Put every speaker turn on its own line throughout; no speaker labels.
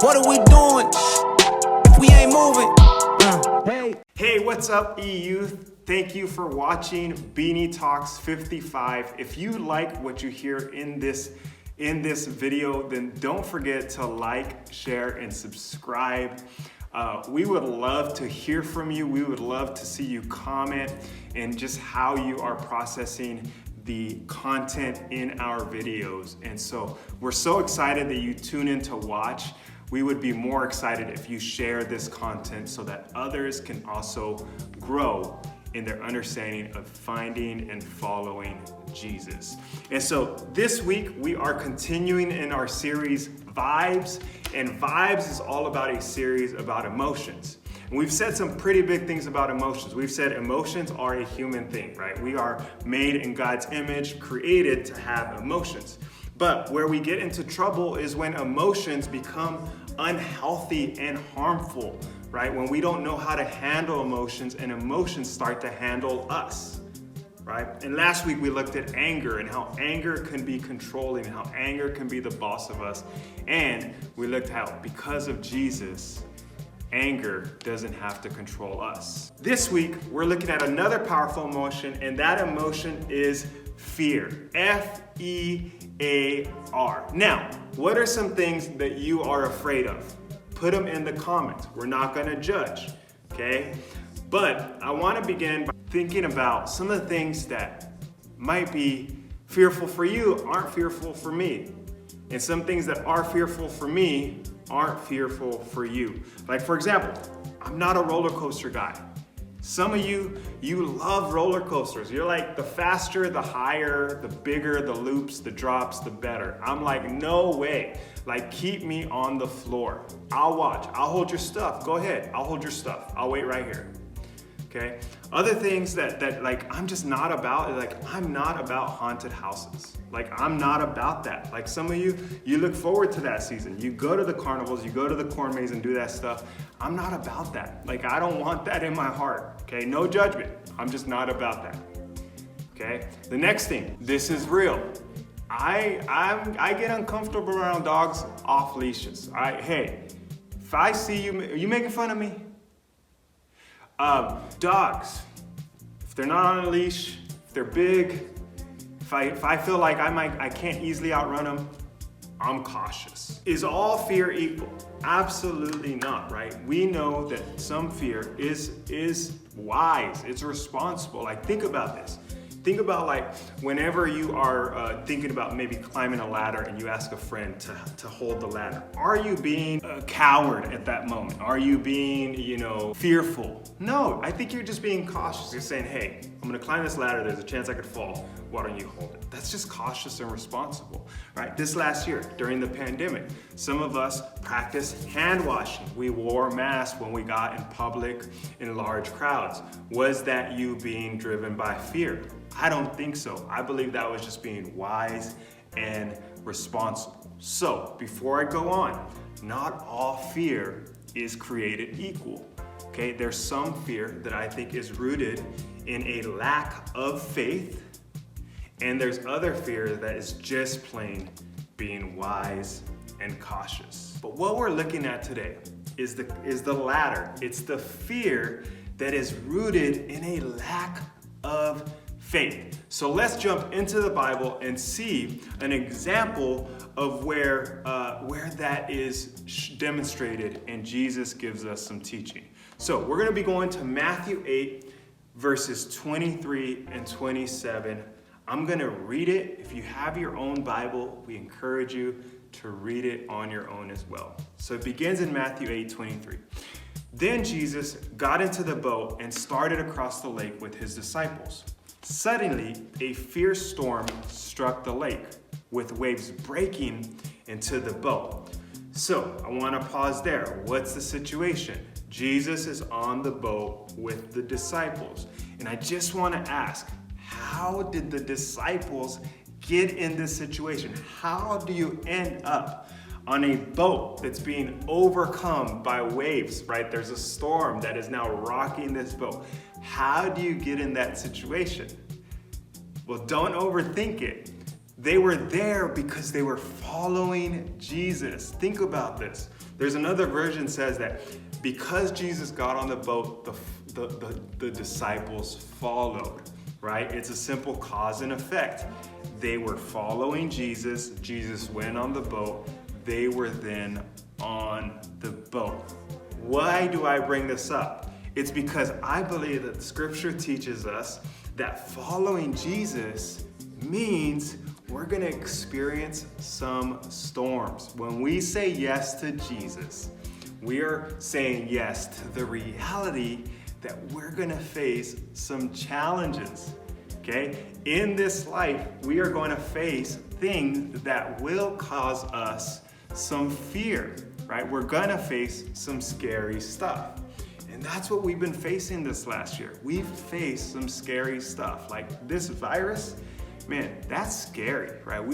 What are we doing if we ain't moving?
Hey, what's up, E-Youth? Thank you for watching Beanie Talks 55. If you like what you hear in this video, then don't forget to like, share, and subscribe. We would love to hear from you. We would love to see you comment and just how you are processing the content in our videos. And so we're so excited that you tune in to watch. We would be more excited if you share this content so that others can also grow in their understanding of finding and following Jesus. And so this week we are continuing in our series Vibes, and Vibes is all about a series about emotions. And we've said some pretty big things about emotions. We've said emotions are a human thing, right? We are made in God's image, created to have emotions. But where we get into trouble is when emotions become unhealthy and harmful, right? When we don't know how to handle emotions and emotions start to handle us, right? And last week we looked at anger and how anger can be controlling, how anger can be the boss of us. And we looked at how because of Jesus, anger doesn't have to control us. This week, we're looking at another powerful emotion, and that emotion is fear. F-E-A-R. Now, what are some things that you are afraid of? Put them in the comments. We're not gonna judge, okay? But I wanna begin by thinking about some of the things that might be fearful for you aren't fearful for me. And some things that are fearful for me aren't fearful for you. Like, for example, I'm not a roller coaster guy. Some of you love roller coasters. You're like, the faster, the higher, the bigger the loops, the drops, the better. I'm like, no way. Like, keep me on the floor. I'll watch. I'll hold your stuff. Go ahead. I'll hold your stuff. I'll wait right here. Okay? Other things that like I'm just not about, like I'm not about haunted houses. Like I'm not about that. Like some of you look forward to that season. You go to the carnivals, you go to the corn maze and do that stuff. I'm not about that. Like I don't want that in my heart. Okay? No judgment. I'm just not about that. Okay? The next thing, this is real. I get uncomfortable around dogs off leashes. Hey, if I see you, are you making fun of me? Dogs, if they're not on a leash, if they're big, if I feel like I can't easily outrun them, I'm cautious. Is all fear equal? Absolutely not, right? We know that some fear is wise, it's responsible. Like think about this. Think about like whenever you are thinking about maybe climbing a ladder and you ask a friend to hold the ladder. Are you being a coward at that moment? Are you being, fearful? No, I think you're just being cautious. You're saying, hey, I'm gonna climb this ladder. There's a chance I could fall. Why don't you hold it? That's just cautious and responsible, right? This last year, during the pandemic, some of us practiced hand washing. We wore masks when we got in public in large crowds. Was that you being driven by fear? I don't think so. I believe that was just being wise and responsible. So before I go on, not all fear is created equal. Okay, there's some fear that I think is rooted in a lack of faith, and there's other fear that is just plain being wise and cautious. But what we're looking at today is the latter. It's the fear that is rooted in a lack of faith. So let's jump into the Bible and see an example of where that is demonstrated, and Jesus gives us some teaching. So we're going to be going to Matthew 8, verses 23 and 27. I'm going to read it. If you have your own Bible, we encourage you to read it on your own as well. So it begins in Matthew 8:23. Then Jesus got into the boat and started across the lake with his disciples. Suddenly, a fierce storm struck the lake, with waves breaking into the boat. So I want to pause there. What's the situation? Jesus is on the boat with the disciples. And I just want to ask, how did the disciples get in this situation? How do you end up on a boat that's being overcome by waves, right? There's a storm that is now rocking this boat. How do you get in that situation? Well, don't overthink it. They were there because they were following Jesus. Think about this. There's another version says that because Jesus got on the boat, the disciples followed, right? It's a simple cause and effect. They were following Jesus. Jesus went on the boat. They were then on the boat. Why do I bring this up? It's because I believe that the scripture teaches us that following Jesus means we're gonna experience some storms. When we say yes to Jesus, we are saying yes to the reality that we're gonna face some challenges, okay? In this life, we are going to face things that will cause us some fear, right? We're gonna face some scary stuff. And that's what we've been facing this last year. We've faced some scary stuff. Like this virus, man, that's scary, right?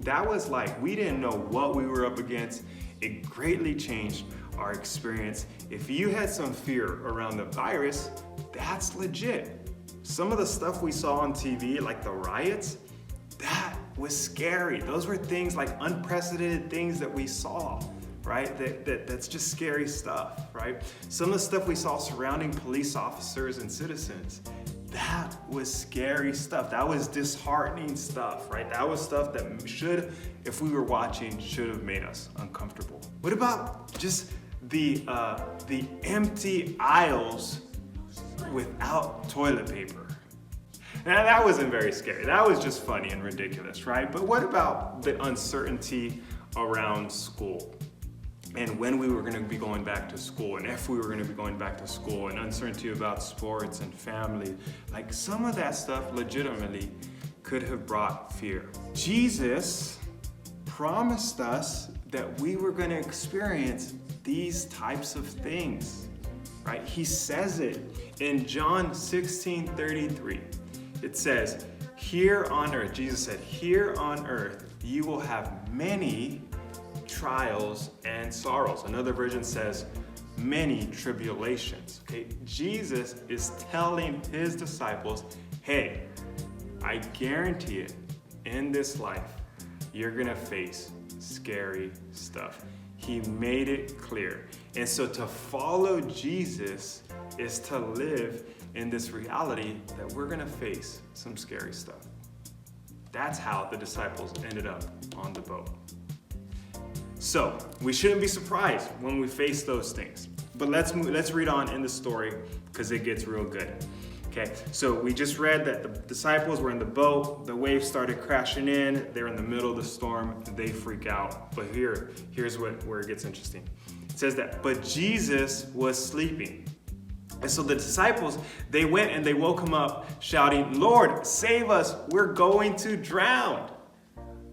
That was like, we didn't know what we were up against. It greatly changed our experience. If you had some fear around the virus, that's legit. Some of the stuff we saw on TV, like the riots, that was scary. Those were things like unprecedented things that we saw, right? That's just scary stuff, right? Some of the stuff we saw surrounding police officers and citizens, that was scary stuff. That was disheartening stuff, right? That was stuff that should, if we were watching, should have made us uncomfortable. What about just the empty aisles without toilet paper? Now that wasn't very scary. That was just funny and ridiculous, right? But what about the uncertainty around school? And when we were going to be going back to school, and if we were going to be going back to school, and uncertainty about sports and family, like some of that stuff legitimately could have brought fear. Jesus promised us that we were going to experience these types of things, right? He says it in John 16:33. It says, here on earth, Jesus said, here on earth, you will have many trials and sorrows. Another version says many tribulations. Okay, Jesus is telling his disciples, hey, I guarantee it, in this life, you're gonna face scary stuff. He made it clear. And so to follow Jesus is to live in this reality that we're gonna face some scary stuff. That's how the disciples ended up on the boat. So we shouldn't be surprised when we face those things. But let's read on in the story because it gets real good. Okay, so we just read that the disciples were in the boat, the waves started crashing in, they're in the middle of the storm, they freak out. But here's where it gets interesting. It says that, but Jesus was sleeping. And so the disciples, they went and they woke him up shouting, Lord, save us, we're going to drown.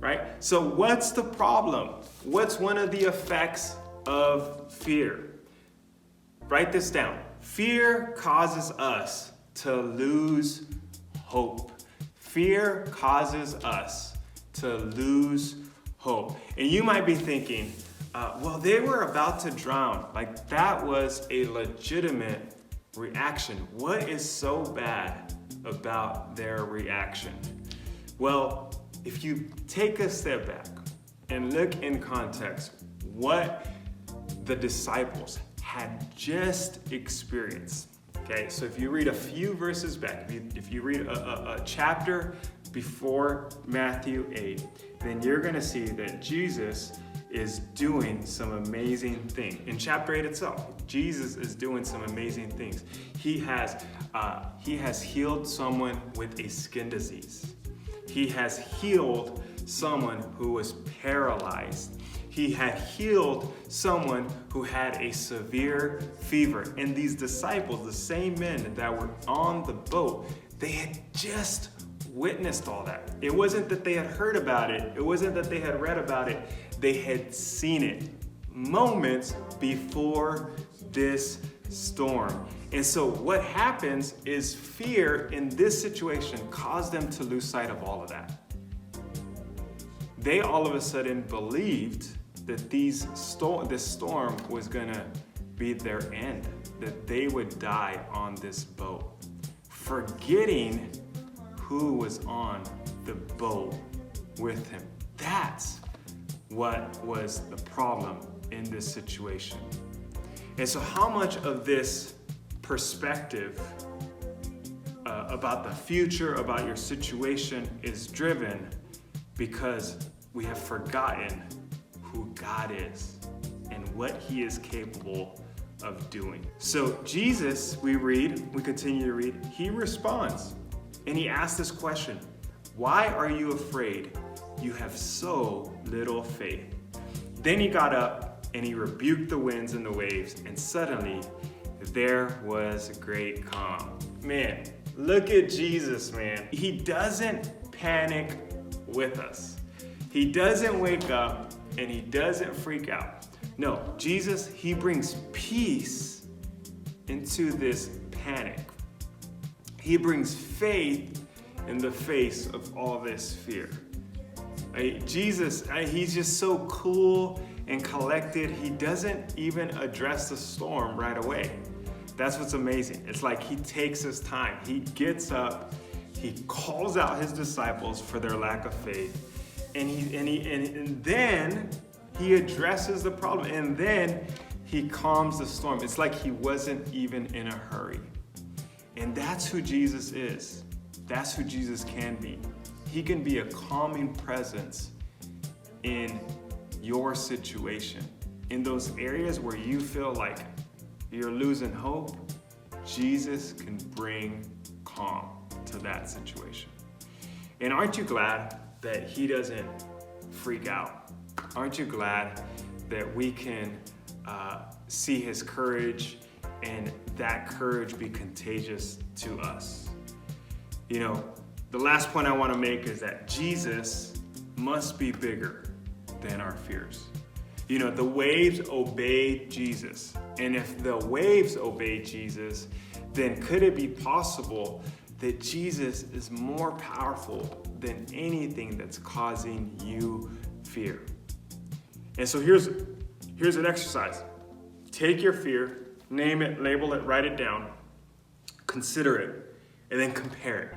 Right? So what's the problem? What's one of the effects of fear? Write this down. Fear causes us to lose hope. Fear causes us to lose hope. And you might be thinking, well, they were about to drown. Like that was a legitimate reaction. What is so bad about their reaction? Well, if you take a step back and look in context, what the disciples had just experienced. Okay, so if you read a few verses back, if you read a chapter before Matthew 8, then you're gonna see that Jesus is doing some amazing things. In chapter 8 itself, Jesus is doing some amazing things. He has healed someone with a skin disease. He has healed someone who was paralyzed. He had healed someone who had a severe fever. And these disciples, the same men that were on the boat, they had just witnessed all that. It wasn't that they had heard about it. It wasn't that they had read about it. They had seen it moments before this storm. And so what happens is fear in this situation caused them to lose sight of all of that. They all of a sudden believed that this storm was gonna be their end, that they would die on this boat, forgetting who was on the boat with him. That's what was the problem in this situation. And so how much of this perspective about the future, about your situation, is driven because we have forgotten who God is and what he is capable of doing. So Jesus, we continue to read, he responds and he asks this question: why are you afraid? You have so little faith. Then he got up and he rebuked the winds and the waves, and suddenly there was great calm. Man, look at Jesus, man. He doesn't panic with us. He doesn't wake up and he doesn't freak out. No, Jesus, he brings peace into this panic. He brings faith in the face of all this fear. Jesus, he's just so cool and collected. He doesn't even address the storm right away. That's what's amazing. It's like he takes his time. He gets up, he calls out his disciples for their lack of faith, and then he addresses the problem, and then he calms the storm. It's like he wasn't even in a hurry. And that's who Jesus is. That's who Jesus can be. He can be a calming presence in your situation. In those areas where you feel like you're losing hope, Jesus can bring calm to that situation. And aren't you glad that he doesn't freak out? Aren't you glad that we can see his courage and that courage be contagious to us? You know, the last point I want to make is that Jesus must be bigger than our fears. You know, the waves obeyed Jesus. And if the waves obeyed Jesus, then could it be possible that Jesus is more powerful than anything that's causing you fear? And so here's an exercise. Take your fear, name it, label it, write it down, consider it, and then compare it.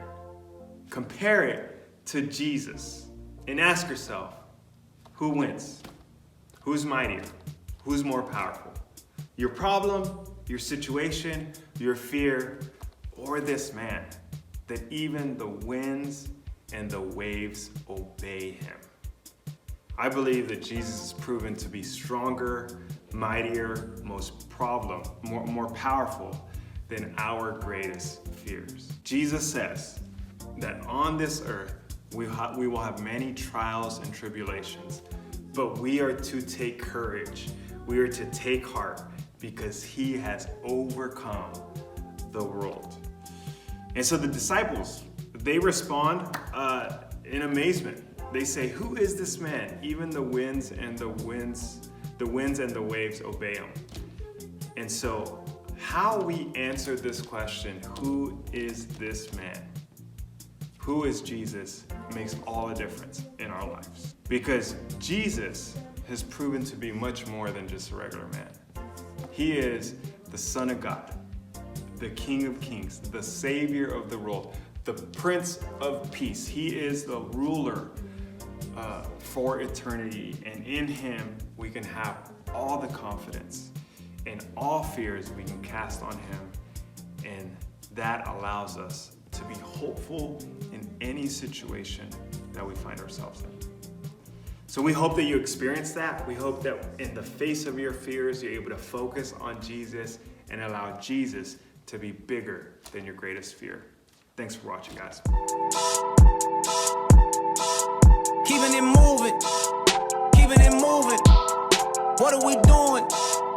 Compare it to Jesus and ask yourself, who wins? Who's mightier? Who's more powerful? Your problem, your situation, your fear, or this man that even the winds and the waves obey him? I believe that Jesus is proven to be stronger, mightier, more powerful than our greatest fears. Jesus says that on this earth, we will have many trials and tribulations, but we are to take courage. We are to take heart because he has overcome the world. And so the disciples, they respond in amazement. They say, who is this man? Even the winds and the waves obey him. And so how we answer this question, who is this man? Who is Jesus, makes all the difference in our lives. Because Jesus has proven to be much more than just a regular man. He is the Son of God, the King of Kings, the Savior of the world, the Prince of Peace. He is the ruler for eternity. And in him, we can have all the confidence and all fears we can cast on him. And that allows us to be hopeful in any situation that we find ourselves in. So we hope that you experience that. We hope that in the face of your fears, you're able to focus on Jesus and allow Jesus to be bigger than your greatest fear. Thanks for watching, guys.
Keeping it moving, keeping it moving. What are we doing?